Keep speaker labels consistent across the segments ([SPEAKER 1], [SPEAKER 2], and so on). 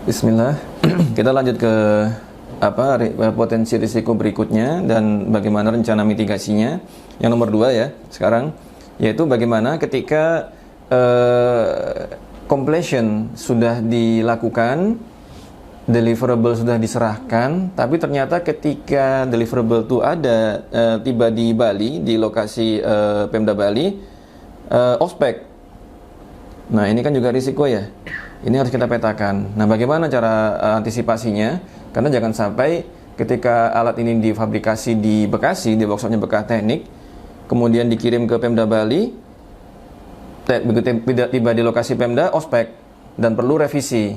[SPEAKER 1] Bismillah. Kita lanjut ke potensi risiko berikutnya dan bagaimana rencana mitigasinya. Yang nomor 2 ya sekarang, yaitu bagaimana ketika completion sudah dilakukan, deliverable sudah diserahkan, tapi ternyata ketika deliverable itu ada tiba di Bali, di lokasi Pemda Bali, ospek. Nah ini kan juga risiko ya. Ini harus kita petakan. Nah, bagaimana cara antisipasinya? Karena jangan sampai ketika alat ini difabrikasi di Bekasi, di workshopnya Bekas Teknik, kemudian dikirim ke Pemda Bali, begitu tiba di lokasi Pemda, ospek, dan perlu revisi.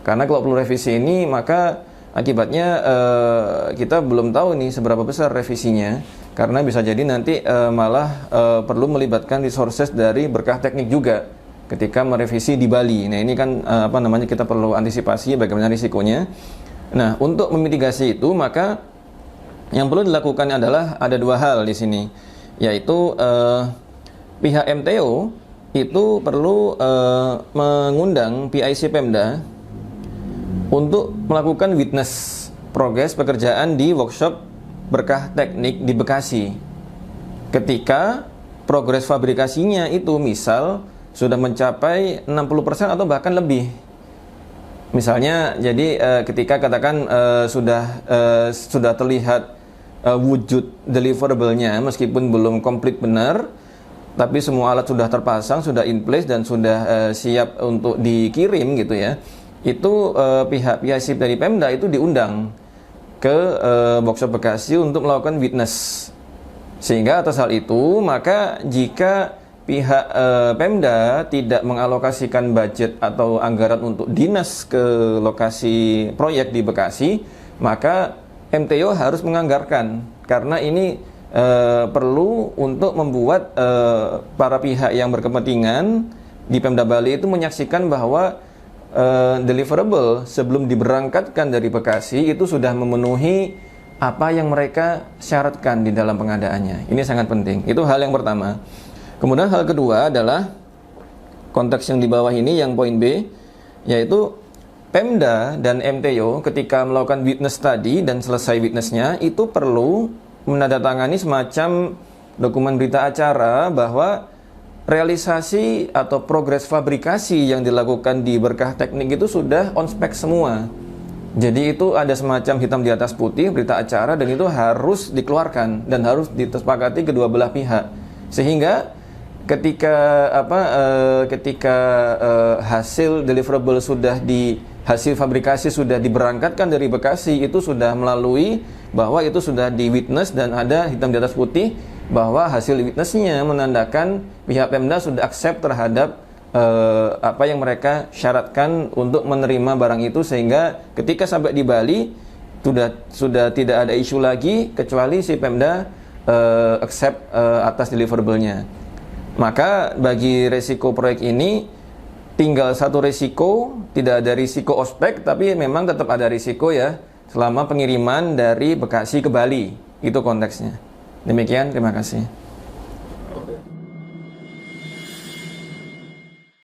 [SPEAKER 1] Karena kalau perlu revisi ini, maka akibatnya kita belum tahu nih seberapa besar revisinya. Karena bisa jadi nanti malah perlu melibatkan resources dari Bekas Teknik juga ketika merevisi di Bali. Nah ini kan kita perlu antisipasi bagaimana risikonya. Nah untuk memitigasi itu, maka yang perlu dilakukan adalah ada 2 hal di sini, yaitu pihak MTO itu perlu mengundang PIC Pemda untuk melakukan witness progres pekerjaan di workshop Bekas Teknik di Bekasi ketika progres fabrikasinya itu misal sudah mencapai 60% atau bahkan lebih. Misalnya, jadi ketika katakan sudah terlihat wujud deliverable-nya meskipun belum komplit benar, tapi semua alat sudah terpasang, sudah in place dan sudah siap untuk dikirim gitu ya. Itu pihak PIC dari Pemda itu diundang ke workshop Bekasi untuk melakukan witness. Sehingga atas hal itu, maka jika pihak Pemda tidak mengalokasikan budget atau anggaran untuk dinas ke lokasi proyek di Bekasi, maka MTO harus menganggarkan, karena ini perlu untuk membuat para pihak yang berkepentingan di Pemda Bali itu menyaksikan bahwa deliverable sebelum diberangkatkan dari Bekasi itu sudah memenuhi apa yang mereka syaratkan di dalam pengadaannya. Ini sangat penting. Itu hal yang pertama. Kemudian hal kedua adalah konteks yang di bawah ini, yang poin B, yaitu Pemda dan MTO ketika melakukan witness tadi dan selesai witnessnya itu perlu menandatangani semacam dokumen berita acara bahwa realisasi atau progres fabrikasi yang dilakukan di Bekas Teknik itu sudah on spec semua. Jadi itu ada semacam hitam di atas putih berita acara, dan itu harus dikeluarkan dan harus disepakati kedua belah pihak. Sehingga ketika hasil deliverable hasil fabrikasi sudah diberangkatkan dari Bekasi, itu sudah melalui bahwa itu sudah di witness dan ada hitam di atas putih bahwa hasil witnessnya menandakan pihak Pemda sudah accept terhadap apa yang mereka syaratkan untuk menerima barang itu, sehingga ketika sampai di Bali sudah tidak ada isu lagi kecuali si Pemda accept atas deliverable-nya. Maka bagi resiko proyek ini tinggal satu resiko, tidak ada risiko ospek, tapi memang tetap ada risiko ya selama pengiriman dari Bekasi ke Bali. Itu konteksnya. Demikian, terima kasih.